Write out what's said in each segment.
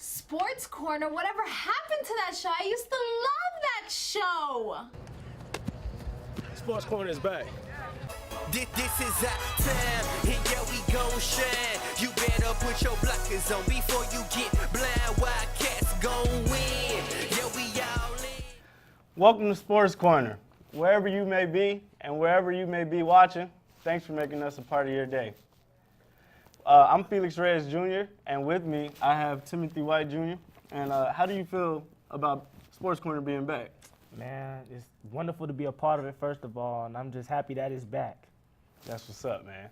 Sports Corner, whatever happened to that show? I used to love that show. Sports Corner is back. This is our time, and yeah, we gon' shine. You better put your blockers on before you get blind. Wildcats gon' win. Yeah, we all in. Welcome to Sports Corner. Wherever you may be and wherever you may be watching, thanks for making us a part of your day. I'm Felix Reyes Jr., and with me I have Timothy White Jr. And how do you feel about Sports Corner being back? Man, it's wonderful to be a part of it, first of all, and I'm just happy that it's back. That's what's up, man.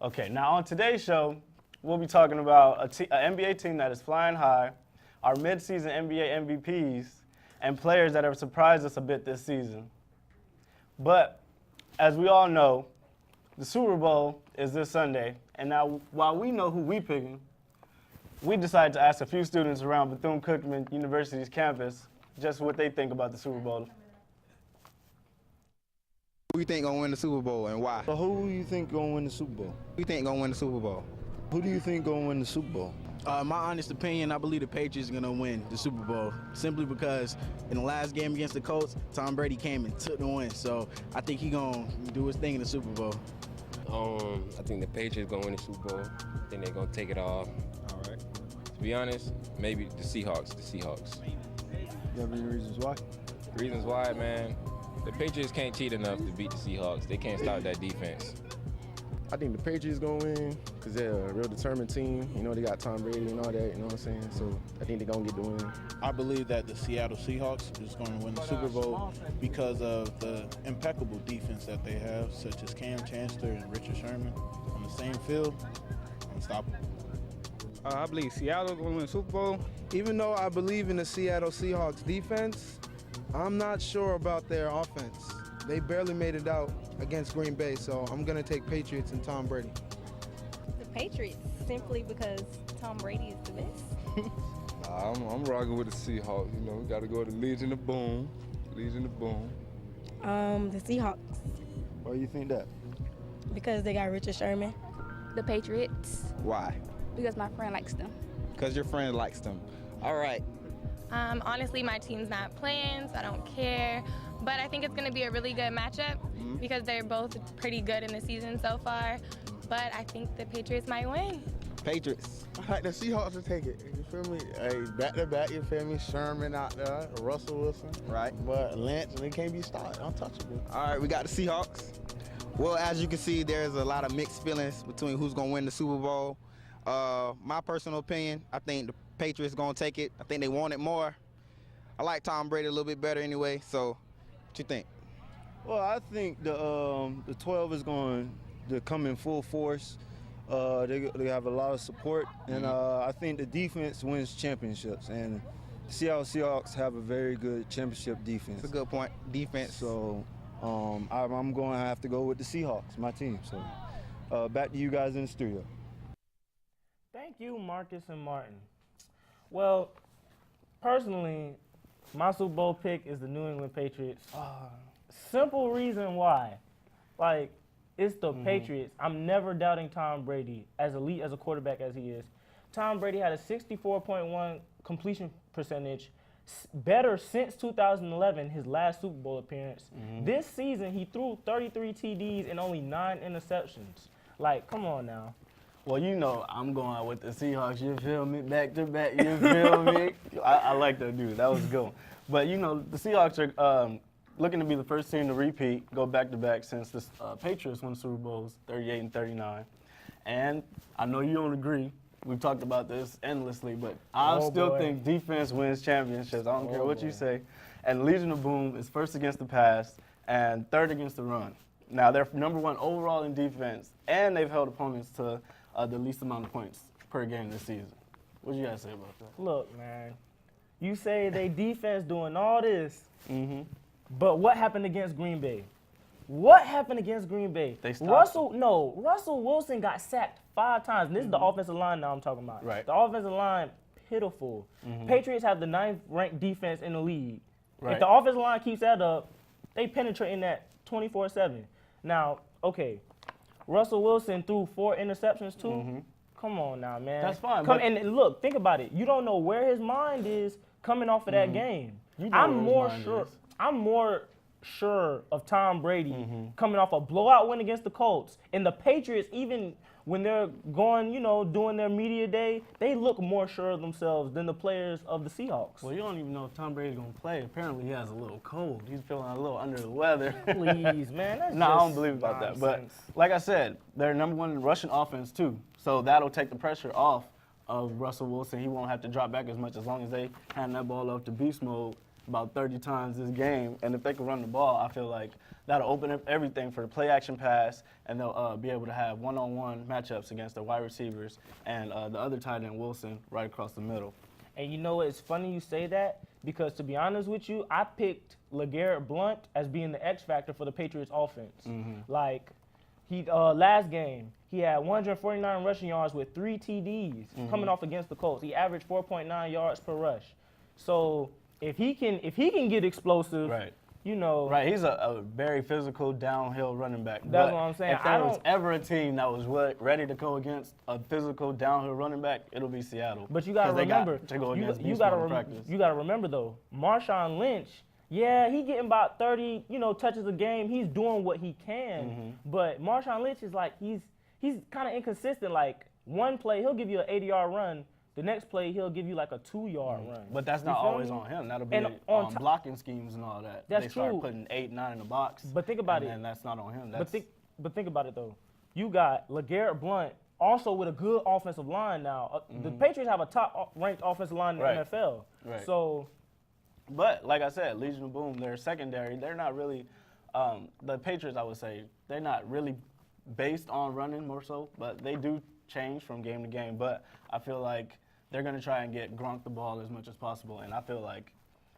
Okay, now on today's show, we'll be talking about an NBA team that is flying high, our mid-season NBA MVPs, and players that have surprised us a bit this season. But as we all know, the Super Bowl is this Sunday, and now while we know who we picking, we decided to ask a few students around Bethune-Cookman University's campus just what they think about the Super Bowl. Who you think gonna win the Super Bowl and why? So who do you think gonna win the Super Bowl? Who you think gonna win the Super Bowl? Who do you think gonna win the Super Bowl? My honest opinion, I believe the Patriots are going to win the Super Bowl simply because in the last game against the Colts, Tom Brady came and took the win. So I think he's going to do his thing in the Super Bowl. I think the Patriots going to win the Super Bowl. I think they're going to take it all. All right. To be honest, maybe the Seahawks. You have any reasons why? Reasons why, man, the Patriots can't cheat enough to beat the Seahawks. They can't stop that defense. I think the Patriots gonna win because they're a real determined team. You know, they got Tom Brady and all that, you know what I'm saying? So I think they're gonna get the win. I believe that the Seattle Seahawks is going to win the Super Bowl because of the impeccable defense that they have, such as Cam Chancellor and Richard Sherman on the same field. Unstoppable. I believe Seattle going to win the Super Bowl. Even though I believe in the Seattle Seahawks defense, I'm not sure about their offense. They barely made it out against Green Bay, so I'm going to take Patriots and Tom Brady. The Patriots, simply because Tom Brady is the best. I'm rocking with the Seahawks. You know, we got to go to Legion of Boom. Legion of Boom. The Seahawks. Why do you think that? Because they got Richard Sherman. The Patriots. Why? Because my friend likes them. Because your friend likes them. All right. Honestly, my team's not playing, so I don't care. But I think it's going to be a really good matchup because they're both pretty good in the season so far. But I think the Patriots might win. Patriots. I like the Seahawks to take it. You feel me? Hey, back-to-back, you feel me? Sherman out there, Russell Wilson. Right. But Lynch, they can't be stopped. Untouchable. All right, we got the Seahawks. Well, as you can see, there's a lot of mixed feelings between who's going to win the Super Bowl. My personal opinion, I think the Patriots going to take it. I think they want it more. I like Tom Brady a little bit better anyway, so what you think? Well, I think the 12 is going to come in full force. They have a lot of support, and I think the defense wins championships. And the Seattle Seahawks have a very good championship defense. That's a good point, defense. So I'm going to have to go with the Seahawks, my team. So back to you guys in the studio. Thank you, Marcus and Martin. Well, personally, my Super Bowl pick is the New England Patriots. Simple reason why. Like, it's the Patriots. I'm never doubting Tom Brady, as elite as a quarterback as he is. Tom Brady had a 64.1 completion percentage, better since 2011, his last Super Bowl appearance. This season, he threw 33 TDs and only 9 interceptions. Like, come on now. Well, you know, I'm going with the Seahawks, you feel me? Back to back, you feel me? I like that dude. That was a good one. But, you know, the Seahawks are looking to be the first team to repeat, go back to back since the Patriots won Super Bowls 38 and 39. And I know you don't agree. We've talked about this endlessly, but I still think defense wins championships. I don't care what you say. And Legion of Boom is first against the pass and third against the run. Now, they're number one overall in defense, and they've held opponents to the least amount of points per game this season. What do you guys say about that? Look, man, you say they defense doing all this, but what happened against Green Bay? What happened against Green Bay? They stopped Russell Wilson got sacked 5 times. And this is the offensive line now I'm talking about. Right. The offensive line, pitiful. Patriots have the 9th ranked defense in the league. Right. If the offensive line keeps that up, they penetrating that 24/7. Now, okay, Russell Wilson threw 4 interceptions too. Come on now, man. That's fine, Come but- and look, think about it. You don't know where his mind is coming off of that game. You know I'm where more his mind sure. is. I'm more sure of Tom Brady coming off a blowout win against the Colts, and the Patriots, even when they're going, doing their media day, they look more sure of themselves than the players of the Seahawks. Well, you don't even know if Tom Brady's gonna play. Apparently, he has a little cold. He's feeling a little under the weather. Please, man. That's No, I don't just believe about that. But nonsense. like I said, they're number one in rushing offense too. So that'll take the pressure off of Russell Wilson. He won't have to drop back as much as long as they hand that ball up to beast mode about 30 times this game. And if they can run the ball, I feel like that'll open up everything for the play action pass, and they'll be able to have one-on-one matchups against the wide receivers and the other tight end, Wilson, right across the middle. And you know what? It's funny you say that because, to be honest with you, I picked LeGarrette Blount as being the X factor for the Patriots offense. Like, he last game, he had 149 rushing yards with 3 TDs coming off against the Colts. He averaged 4.9 yards per rush. So if he can get explosive, Right. Right, he's a very physical downhill running back. That's But what I'm saying. If there was ever a team that was ready to go against a physical downhill running back, it'll be Seattle. But you got to 'Cause they got remember, to go against you beast got mode in practice. to remember though, Marshawn Lynch, yeah, he getting about 30, touches a game. He's doing what he can. But Marshawn Lynch is like he's kind of inconsistent. Like one play he'll give you an 80-yard run. The next play, he'll give you like a 2-yard run. But that's You not feel always me? on him. That'll be And on blocking schemes and all that. That's they start true. putting 8, 9 in the box. But think about it. And that's not on him. But think about it though. You got LeGarrette Blount also with a good offensive line now. The Patriots have a top-ranked offensive line in the NFL. Right. So, but like I said, Legion of Boom, their secondary, they're not really the Patriots. I would say they're not really based on running more so, but they do change from game to game. But I feel like they're going to try and get Gronk the ball as much as possible. And I feel like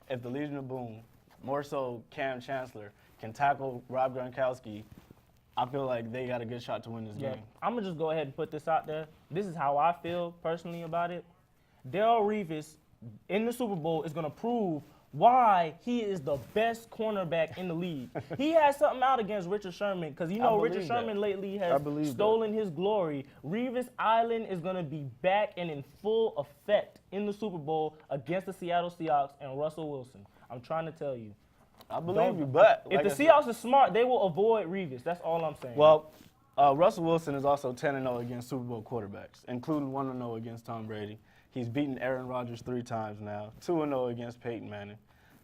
if the Legion of Boom, more so Cam Chancellor, can tackle Rob Gronkowski, I feel like they got a good shot to win this game. I'm going to just go ahead and put this out there. This is how I feel personally about it. Darrelle Revis in the Super Bowl is going to prove why he is the best cornerback in the league. He has something out against Richard Sherman because, Richard Sherman lately has stolen his glory. Revis Island is going to be back and in full effect in the Super Bowl against the Seattle Seahawks and Russell Wilson. I'm trying to tell you. I believe you, but if the Seahawks are smart, they will avoid Revis. That's all I'm saying. Well, Russell Wilson is also 10-0 against Super Bowl quarterbacks, including 1-0 against Tom Brady. He's beaten Aaron Rodgers 3 times now, 2-0 against Peyton Manning,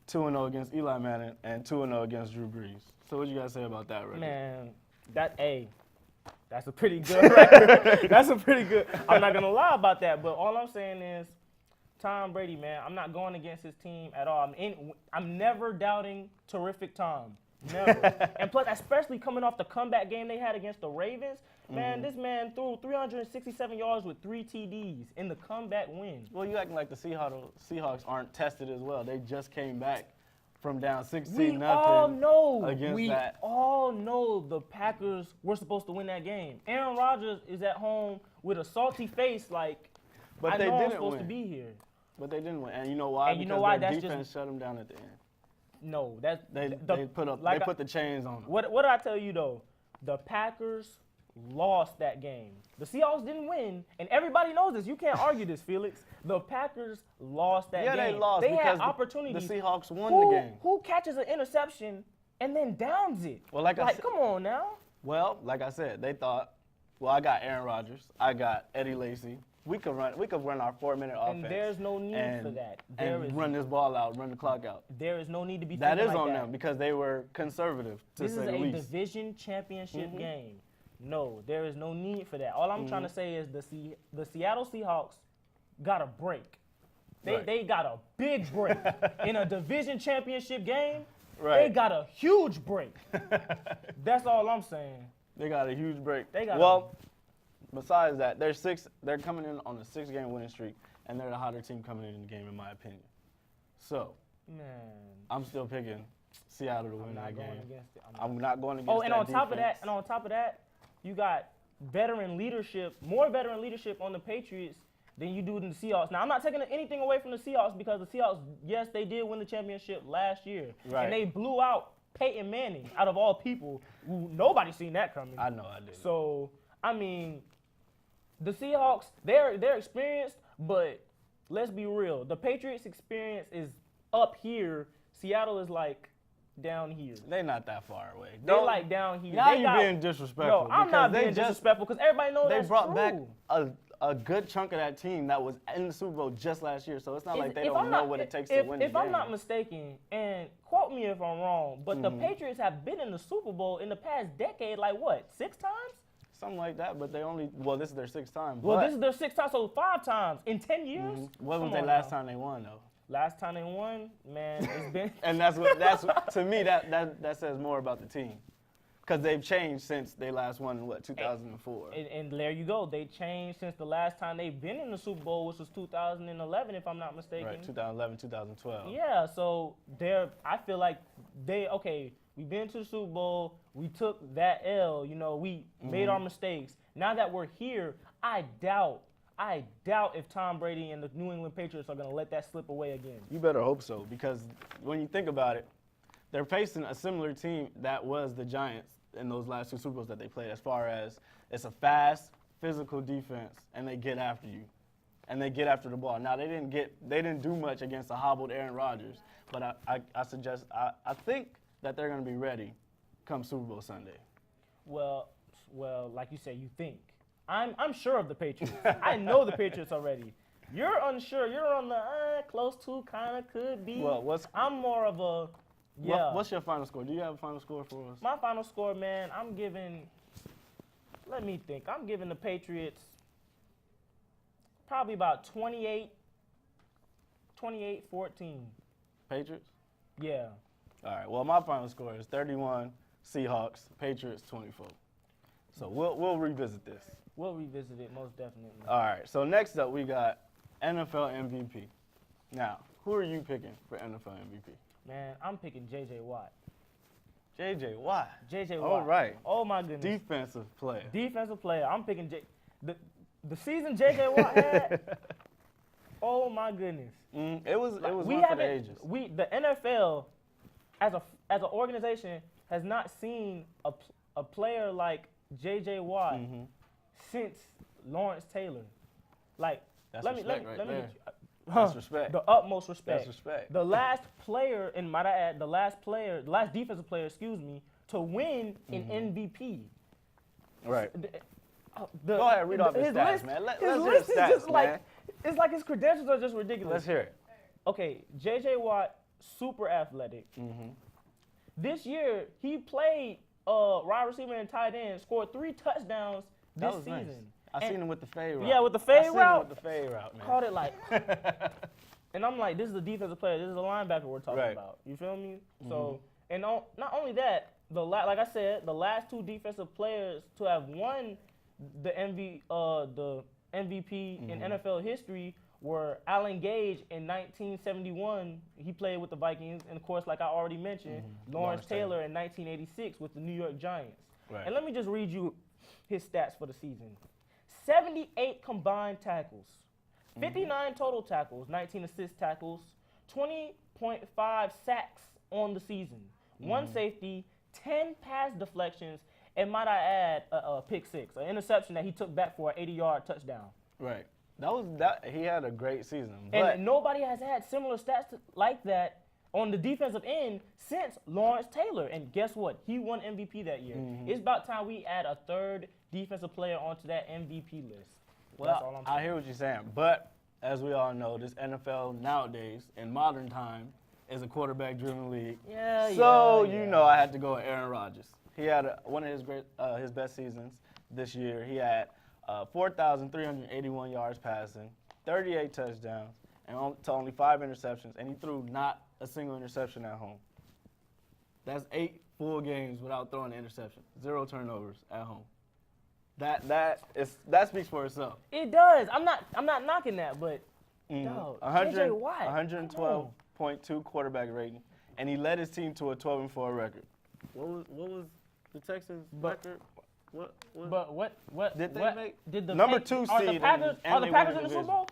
2-0 against Eli Manning, and 2-0 against Drew Brees. So what you guys say about that, right? Man, that's a pretty good record. That's a pretty good. I'm not going to lie about that, but all I'm saying is Tom Brady, man, I'm not going against his team at all. I'm never doubting terrific Tom. Never. And plus, especially coming off the comeback game they had against the Ravens, man, this man threw 367 yards with 3 TDs in the comeback win. Well, you acting like the Seahawks aren't tested as well. They just came back from down 16-0 We all know. against We that. all know the Packers were supposed to win that game. Aaron Rodgers is at home with a salty face like, But I they know I'm didn't supposed win. to be here. But they didn't win. And you know why? And you because know why? their That's defense just- shut them down at the end. No, They put the chains on them. What did I tell you though? The Packers lost that game. The Seahawks didn't win, and everybody knows this. You can't argue this, Felix. The Packers lost that game. Yeah, they lost They because had opportunities. the Seahawks won the game. Who catches an interception and then downs it? Well, like I said- come on now. Well, like I said, they thought, well, I got Aaron Rodgers, I got Eddie Lacy. We could run our 4-minute offense. And there's no need for that. And run this ball out, run the clock out. There is no need to be That thinking is like on that. them because they were conservative, to This say is the a least. division championship game. No, there is no need for that. All I'm trying to say is the Seattle Seahawks got a break. They got a big break. In a division championship game, they got a huge break. That's all I'm saying. They got a huge break. Well, besides that, they're coming in on a 6-game winning streak, and they're the hotter team coming in the game, in my opinion. So, man, I'm still picking Seattle to win that game. I'm not going against Oh, and that on top defense. of that, you got veteran leadership, more veteran leadership on the Patriots than you do in the Seahawks. Now, I'm not taking anything away from the Seahawks because the Seahawks, yes, they did win the championship last year. Right. And they blew out Peyton Manning, out of all people. Nobody seen that coming. I know I did. So, I mean, The Seahawks, they're experienced, but let's be real. The Patriots' experience is up here. Seattle is like down here. They're not that far away. They're like down here. Now They you're got- being disrespectful. No, I'm not because being disrespectful because everybody knows they that's brought true. back a good chunk of that team that was in the Super Bowl just last year. So it's not like they If don't I'm know not- what it takes to win the If game. I'm not mistaken, and quote me if I'm wrong, but the Patriots have been in the Super Bowl in the past decade, like what, 6 times? Something like that, but they only, this is their 6th time. Well, but, this is their 6th time, so 5 times in 10 years. When was Come their on last now. time they won, though? Last time they won, man, it's been. And that's to me, that says more about the team. Because they've changed since they last won in, 2004? And there you go. They changed since the last time they've been in the Super Bowl, which was 2011, if I'm not mistaken. Right, 2011, 2012. Yeah, so I feel like we've been to the Super Bowl, we took that L, we made our mistakes. Now that we're here, I doubt if Tom Brady and the New England Patriots are going to let that slip away again. You better hope so, because when you think about it, they're facing a similar team that was the Giants in those last 2 Super Bowls that they played, as far as it's a fast, physical defense, and they get after you, and they get after the ball. Now, they didn't do much against a hobbled Aaron Rodgers, but I think that they're going to be ready come Super Bowl Sunday. Well, like you say, you think. I'm sure of the Patriots. I know the Patriots already. You're unsure. You're on the close to, kind of, could be. Well, I'm more of a, yeah. What's your final score? Do you have a final score for us? My final score, man, let me think. I'm giving the Patriots probably about 28-14. Patriots? Yeah. All right. Well, my final score is 31 Seahawks, Patriots 24. So we'll revisit this. We'll revisit it, most definitely. All right. So next up, we got NFL MVP. Now, who are you picking for NFL MVP? Man, I'm picking J.J. Watt. J.J. Watt. J.J. Watt. All right. Oh, my goodness. Defensive player. Defensive player. I'm picking the season J.J. Watt had. Oh, my goodness. It was one for the ages. The NFL, as an organization, has not seen a player like J.J. Watt since Lawrence Taylor. Like, That's let me That's respect. The utmost respect. That's respect. The last player, and might I add, the last defensive player, to win an MVP. Right. Go ahead, read off his stats, list, man. Let's his hear list his is stats, just man. like, it's like his credentials are just ridiculous. Let's hear it. Okay, J.J. Watt, super athletic. This year, he played wide receiver and tight end, scored 3 touchdowns this season. Nice. I seen him with the fade route. Yeah, with the fade route. I seen him with the fade route, man. Caught it like. And I'm like, this is a defensive player. This is a linebacker we're talking about. You feel me? So, and not only that, like I said, the last 2 defensive players to have won the MVP in NFL history were Allen Gage in 1971. He played with the Vikings, and of course, like I already mentioned, Lawrence Taylor in 1986 with the New York Giants. Right. And let me just read you his stats for the season. 78 combined tackles, 59 total tackles, 19 assist tackles, 20.5 sacks on the season, 1 safety, 10 pass deflections, and might I add a pick 6, an interception that he took back for an 80-yard touchdown. Right. He had a great season. And nobody has had similar stats like that on the defensive end since Lawrence Taylor. And guess what? He won MVP that year. It's about time we add a 3rd defensive player onto that MVP list. Well, that's all I'm saying. I hear what you're saying. But as we all know, this NFL nowadays, in modern time, is a quarterback-driven league. So you know I had to go with Aaron Rodgers. He had one of his best seasons this year. He had 4,381 yards passing, 38 touchdowns, and to only 5 interceptions, and he threw not a single interception at home. That's 8 full games without throwing an interception, 0 turnovers at home. That speaks for itself. It does. I'm not knocking that, but no, J.J. Watt, 112.2 quarterback rating, and he led his team to a 12-4 record. What was the Texans' record? What did they make? Did the number 2 are seed? the Packers in the Super Bowl?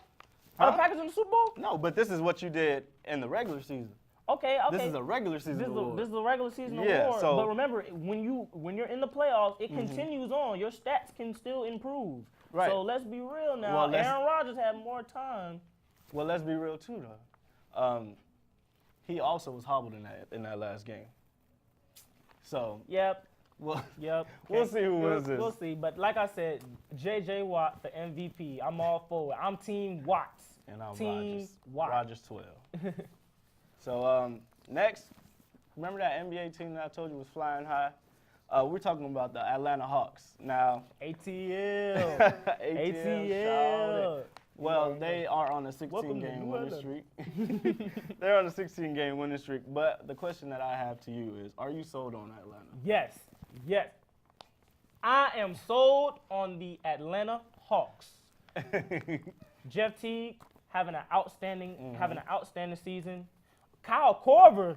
Are the Packers in the Super Bowl? No, but this is what you did in the regular season. Okay. This is a regular season award. This is a regular season Yeah, award. so but remember, when you're in the playoffs, it continues on. Your stats can still improve. Right. So let's be real now. Well, Aaron Rodgers had more time. Well, let's be real too, though. He also was hobbled in that last game. So. Yep. Well, Yep. We'll see who wins this. We'll see. But like I said, J.J. Watt for MVP. I'm all for it. I'm Team Watts. And I'm Team Watt. Rodgers 12. So next, remember that NBA team that I told you was flying high? We're talking about the Atlanta Hawks. Now, ATL. ATL. Well, they are on a 16-game winning streak. They're on a 16-game winning streak. But the question that I have to you is, are you sold on Atlanta? Yes. Yes. I am sold on the Atlanta Hawks. Jeff Teague having an outstanding season. Kyle Korver.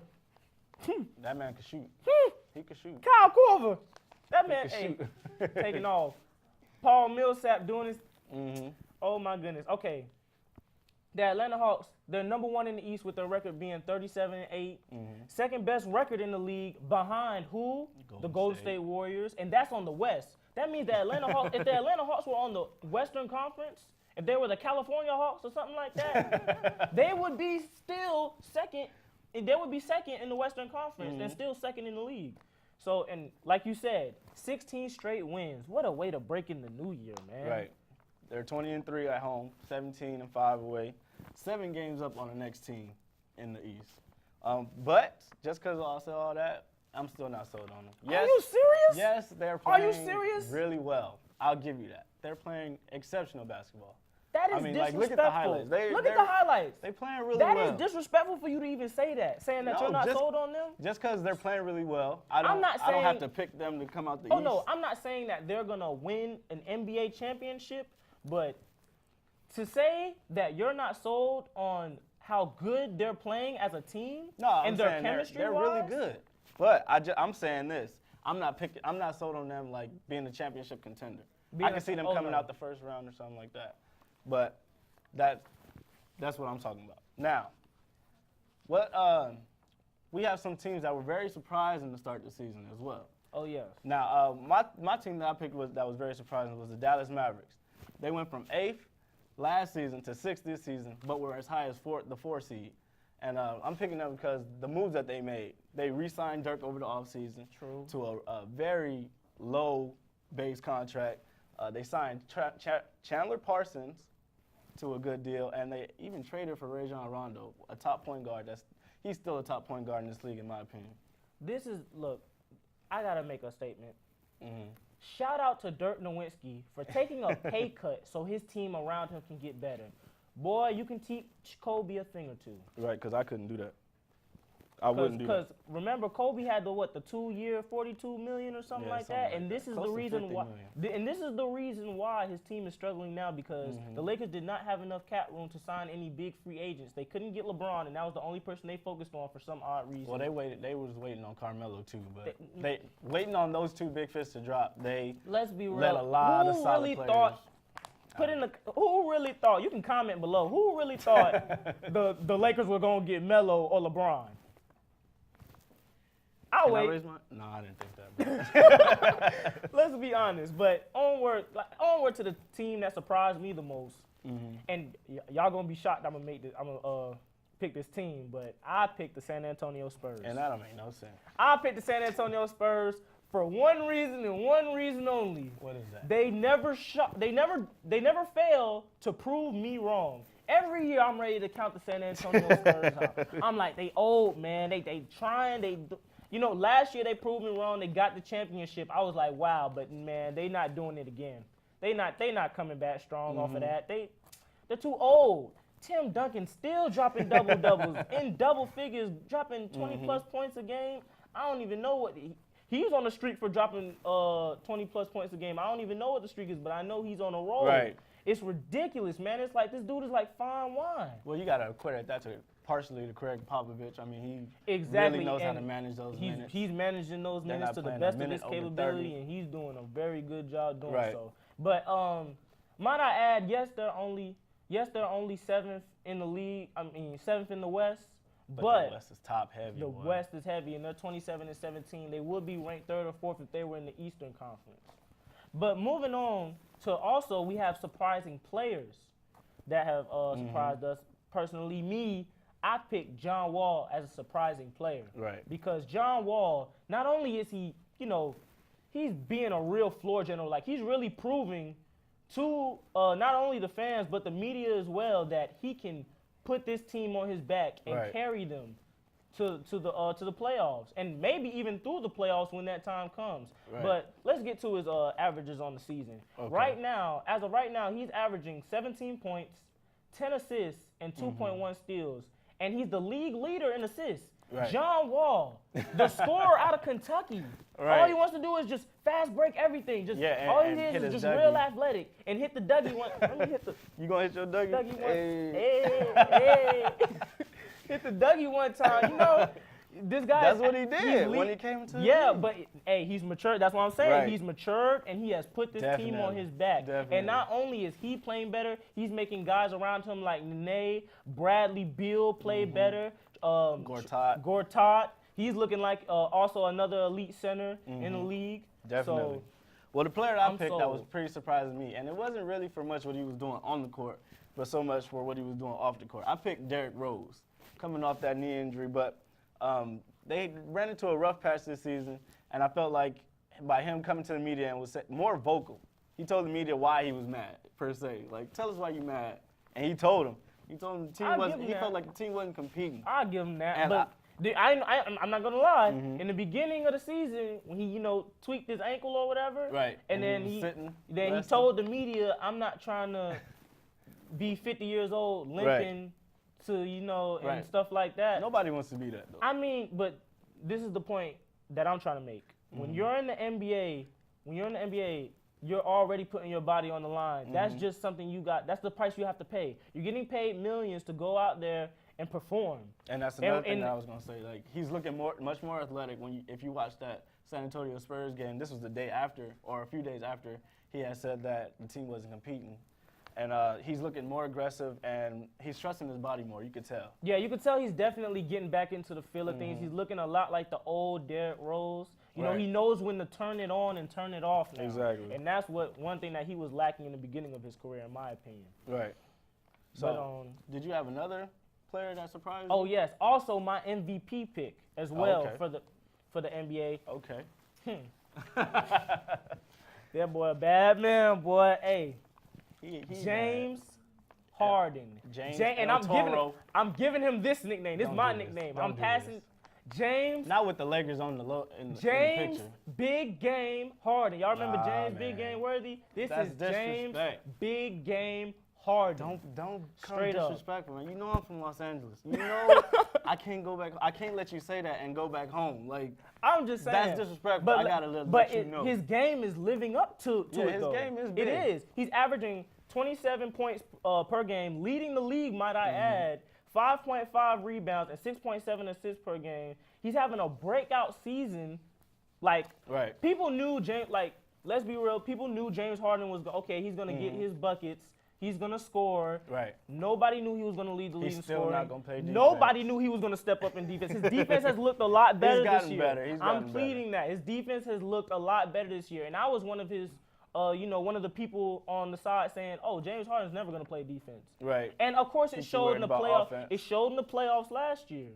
That man can shoot. He can shoot. Kyle Korver. That man, taking off. Paul Millsap doing his. Oh my goodness. Okay. The Atlanta Hawks, they're number 1 in the East with their record being 37-8. Second best record in the league behind who? The Golden State Warriors, and that's on the West. That means the Atlanta Hawks. If the Atlanta Hawks were on the Western Conference, if they were the California Hawks or something like that, they would be still second. And they would be second in the Western Conference and still second in the league. So, and like you said, 16 straight wins. What a way to break in the new year, man. Right. They're 20-3 at home, 17-5 away, 7 games up on the next team in the East. But just because I said all that, I'm still not sold on them. Yes, are you serious? Yes, they're playing Are you serious? really well. I'll give you that. They're playing exceptional basketball. That is disrespectful. disrespectful. Look at the highlights. Look at the highlights. They're playing really well. That is disrespectful for you to even say that, saying that you're not sold on them. Just because they're playing really well, I don't have to pick them to come out the East. Oh, no, I'm not saying that they're going to win an NBA championship, but to say that you're not sold on how good they're playing as a team and their chemistry they're really good. But I'm saying this. I'm not sold on them like being a championship contender. I can see them coming out the first round or something like that. But that's what I'm talking about. Now, we have some teams that were very surprising to start the season as well. Oh, yes. Now, my team that I picked that was very surprising was the Dallas Mavericks. They went from 8th last season to 6th this season, but were as high as the 4 seed. And I'm picking them because the moves that they made. They re-signed Dirk over the offseason to a very low base contract. They signed Chandler Parsons to a good deal, and they even traded for Rajon Rondo, a top point guard. He's still a top point guard in this league, in my opinion. Look, I got to make a statement. Shout out to Dirk Nowitzki for taking a pay cut so his team around him can get better. Boy, you can teach Kobe a thing or two. Right, because I couldn't do that. I wouldn't do that. Because remember, Kobe had the 2-year, $42 million or something like that, and this is the reason why. And this is the reason why his team is struggling now because the Lakers did not have enough cap room to sign any big free agents. They couldn't get LeBron, and that was the only person they focused on for some odd reason. Well, they was waiting on Carmelo too, but they waiting on those 2 big fish to drop. Let's be real. Let a lot of solid players. Who really thought? You can comment below. Who really thought the Lakers were gonna get Melo or LeBron? I'll wait. No, I didn't think that. Let's be honest. But onward to the team that surprised me the most. And y'all gonna be shocked. I'm gonna pick this team, but I picked the San Antonio Spurs. And that don't make no sense. I picked the San Antonio Spurs for one reason and one reason only. What is that? They never fail to prove me wrong. Every year I'm ready to count the San Antonio Spurs out. I'm like, they old, man. They trying. Last year they proved me wrong. They got the championship. I was like, wow, but man, they not doing it again. They not coming back strong off of that. They're too old. Tim Duncan still dropping double-doubles in double figures, dropping 20-plus points a game. I don't even know what he's on the streak for dropping 20-plus points a game. I don't even know what the streak is, but I know he's on a roll. Right. It's ridiculous, man. It's like this dude is like fine wine. Well, you got to credit that partially to Craig Popovich. I mean, he really knows how to manage those minutes. He's managing those minutes to the best of his capability, and he's doing a very good job doing so. But might I add, yes, they're only 7th in the league. I mean, 7th in the West. But the West is top heavy. The West is heavy, and they're 27-17. They would be ranked 3rd or 4th if they were in the Eastern Conference. But moving on also we have surprising players that have surprised us. Personally, I picked John Wall as a surprising player. Right. Because John Wall, not only is he, he's being a real floor general, like he's really proving to not only the fans but the media as well that he can put this team on his back and carry them to the playoffs, and maybe even through the playoffs when that time comes. Right. But let's get to his averages on the season. Okay. As of right now, he's averaging 17 points, 10 assists, and 2.1 steals, and he's the league leader in assists. Right. John Wall, the scorer out of Kentucky. Right. All he wants to do is just fast break everything. All he is just real athletic and hit the Dougie one. Let me hit the. You gonna hit your Dougie? Dougie one. Hey. Hit the Dougie one time. This guy. That's what he did when he came to the league. But hey, he's matured. That's what I'm saying. Right. He's matured and he has put this team on his back. Definitely. And not only is he playing better, he's making guys around him like Nene, Bradley Beal play better. Gortat. He's looking like also another elite center in the league. Definitely. So, well, the player I picked sold. that was pretty surprising to me, and it wasn't really for much what he was doing on the court, but so much for what he was doing off the court. I picked Derrick Rose, coming off that knee injury, but they ran into a rough patch this season, and I felt like by him coming to the media and was more vocal, he told the media why he was mad, per se. Like, tell us why you mad. And he told him. He told him the team wasn't, he felt like the team wasn't competing. I'll give him that. And but I'm not gonna lie. In the beginning of the season, when he tweaked his ankle or whatever, and then he told the media, "I'm not trying to be 50 years old limping to and stuff like that." Nobody wants to be that though. I mean, but this is the point that I'm trying to make. When you're in the NBA, you're already putting your body on the line. That's just something you got. That's the price you have to pay. You're getting paid millions to go out there and perform. And that's another thing that I was gonna say. Like, he's looking much more athletic if you watch that San Antonio Spurs game. This was the day after, or a few days after, he had said that the team wasn't competing. And he's looking more aggressive, and he's trusting his body more. You could tell. Yeah, you could tell he's definitely getting back into the feel of things. He's looking a lot like the old Derrick Rose. You know, he knows when to turn it on and turn it off now. Exactly. And that's one thing that he was lacking in the beginning of his career, in my opinion. Right. So, did you have another player that surprised you? Oh yes. Also, my MVP pick as well for the NBA. Okay. That boy, a bad man, boy. Hey. James Harden. And I'm giving him this nickname. This is my nickname. I'm passing James. Not with the Lakers on the low in the James picture. Big Game Harden. Y'all remember James Big Game Worthy? This That's is James disrespect. Big Game Harden. Don't come Straight up. disrespectful, man. You know I'm from Los Angeles. You know I can't go back. I can't let you say that and go back home. Like, I'm just saying. That's disrespectful. I gotta let you know. His game is living up to it. His though. game is big. It is. He's averaging 27 points per game, leading the league, might I add. 5.5 rebounds and 6.7 assists per game. He's having a breakout season. Like, people knew James. Like, let's be real. People knew James Harden was he's gonna get his buckets. He's gonna score. Right. Nobody knew he was gonna lead the league in scoring. He's still not gonna play defense. Nobody knew he was gonna step up in defense. His defense has looked a lot better this year. I'm pleading that his defense has looked a lot better this year, and I was one of his. One of the people on the side saying, "Oh, James Harden's never gonna play defense." Right. And of course, it showed in the playoffs. Offense. It showed in the playoffs last year.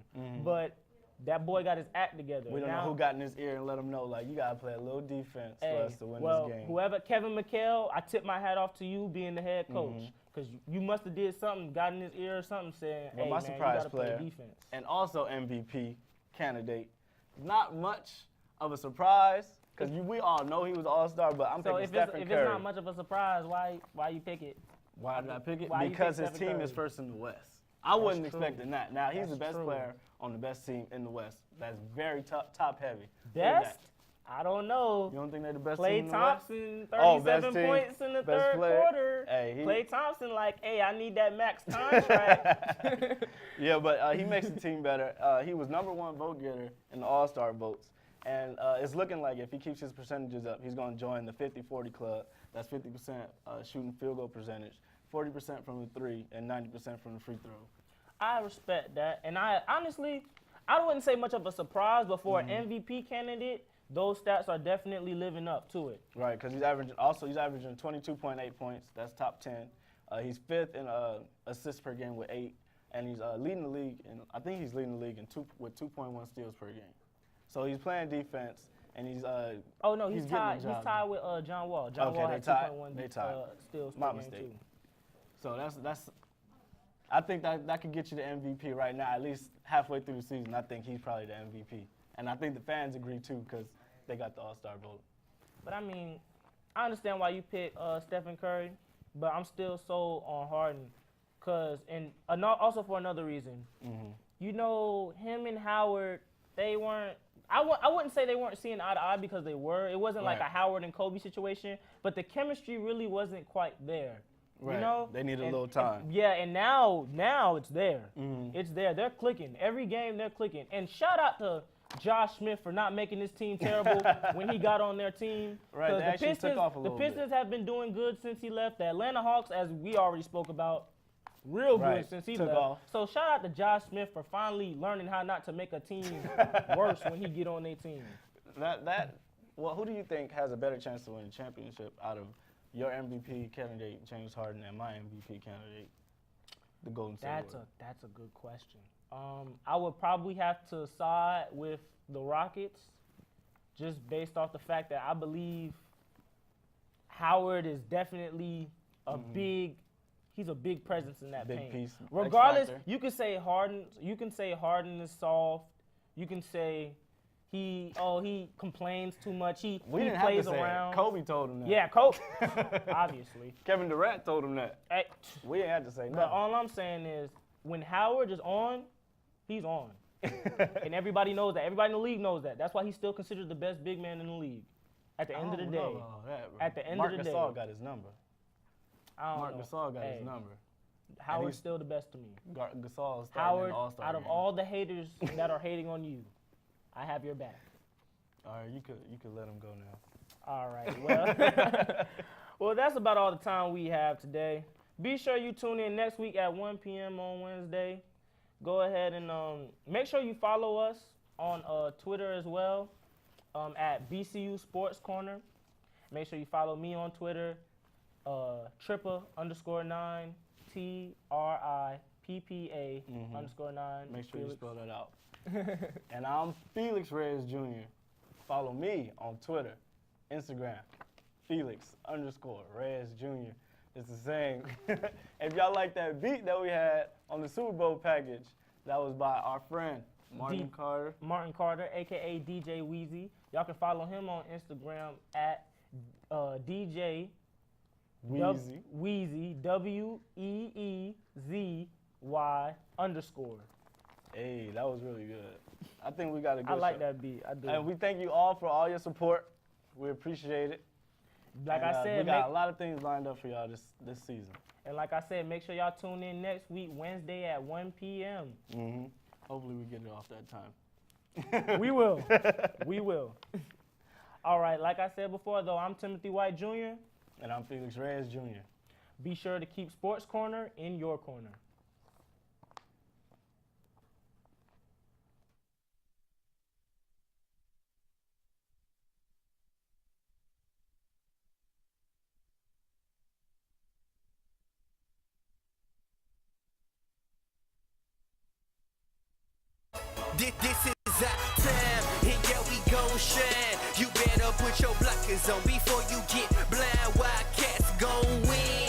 But that boy got his act together. We don't know who got in his ear and let him know, like, you gotta play a little defense for us to win this game. Whoever, Kevin McHale, I tip my hat off to you being the head coach, because you must have did something, got in his ear or something, saying, "Hey, man, surprise you gotta player, play defense." And also MVP candidate. Not much of a surprise. Because we all know he was All-Star, but I'm picking Stephen Curry. If it's not much of a surprise, why you pick it? Why did I pick it? Because his team is first in the West. I wasn't expecting that. Now, he's the best player on the best team in the West. That's very top-heavy. Best? I don't know. You don't think they're the best Klay team in the West? Thompson, 37 points in the third quarter. Hey, Klay Thompson, hey, I need that max contract. Yeah, but he makes the team better. He was #1 vote getter in the All-Star votes. And it's looking like if he keeps his percentages up, he's going to join the 50-40 club. That's 50% shooting field goal percentage, 40% from the three, and 90% from the free throw. I respect that. And I honestly, I wouldn't say much of a surprise, but for an MVP candidate those stats are definitely living up to it. Right, because he's averaging 22.8 points. That's top 10. He's 5th in assists per game with 8, and he's leading the league. And I think he's leading the league with 2.1 steals per game. So he's playing defense, and he's he's tied. He's tied with John Wall. John Wall has 2.1 steals per game too. So that's. I think that could get you the MVP right now. At least halfway through the season, I think he's probably the MVP, and I think the fans agree too because they got the All-Star vote. But I mean, I understand why you picked Stephen Curry, but I'm still sold on Harden, also for another reason. Mm-hmm. You know, him and Howard, they weren't. I wouldn't say they weren't seeing eye to eye because they were. It wasn't like a Howard and Kobe situation, but the chemistry really wasn't quite there. Right. You know, they need a little time. And now it's there. Mm-hmm. It's there. They're clicking. Every game they're clicking. And shout out to Josh Smith for not making this team terrible when he got on their team. Right, they actually took off a little bit. The Pistons have been doing good since he left. The Atlanta Hawks, as we already spoke about, real good since he left. Off. So shout out to Josh Smith for finally learning how not to make a team worse when he get on their team. Well, who do you think has a better chance to win a championship out of your MVP candidate, James Harden, and my MVP candidate, the Golden State Warriors? That's a good question. I would probably have to side with the Rockets just based off the fact that I believe Howard is definitely he's a big presence in that paint. Piece. Regardless, you can say Harden is soft. You can say he complains too much. He plays around. Kobe told him that. Yeah, Kobe. Obviously. Kevin Durant told him that. Hey, we didn't have to say nothing. But all I'm saying is, when Howard is on, he's on. And everybody knows that. Everybody in the league knows that. That's why he's still considered the best big man in the league. At the end of the day. At the end of the day. Marc Gasol got his number. Marc Gasol got his number. Howard's still the best to me. Gasol is Howard, All-Star out of all the haters that are hating on you, I have your back. All right, you could let him go now. All right, well, that's about all the time we have today. Be sure you tune in next week at 1 p.m. on Wednesday. Go ahead and make sure you follow us on Twitter as well at BCU Sports Corner. Make sure you follow me on Twitter, Trippa_9, TRIPPA _9. Make sure you spell that out. And I'm Felix Reyes Jr. Follow me on Twitter, Instagram, Felix_Reyes Jr. It's the same. If y'all like that beat that we had on the Super Bowl package, that was by our friend, Martin Carter. Martin Carter, a.k.a. DJ Weezy. Y'all can follow him on Instagram at DJ Weezy. Weezy, WEEZY_. Hey, that was really good. I think we got a good I like show. that beat. I do. And we thank you all for all your support. We appreciate it. Like I said, we got a lot of things lined up for y'all this season. And like I said, make sure y'all tune in next week, Wednesday at 1 p.m. Mm-hmm. Hopefully we get it off that time. We will. We will. All right, like I said before, though, I'm Timothy White Jr. And I'm Felix Reyes Jr. Be sure to keep Sports Corner in your corner. This is our time, and yeah, we gon' shine. You better put your blockers on before you get blind. Wildcats gon' win.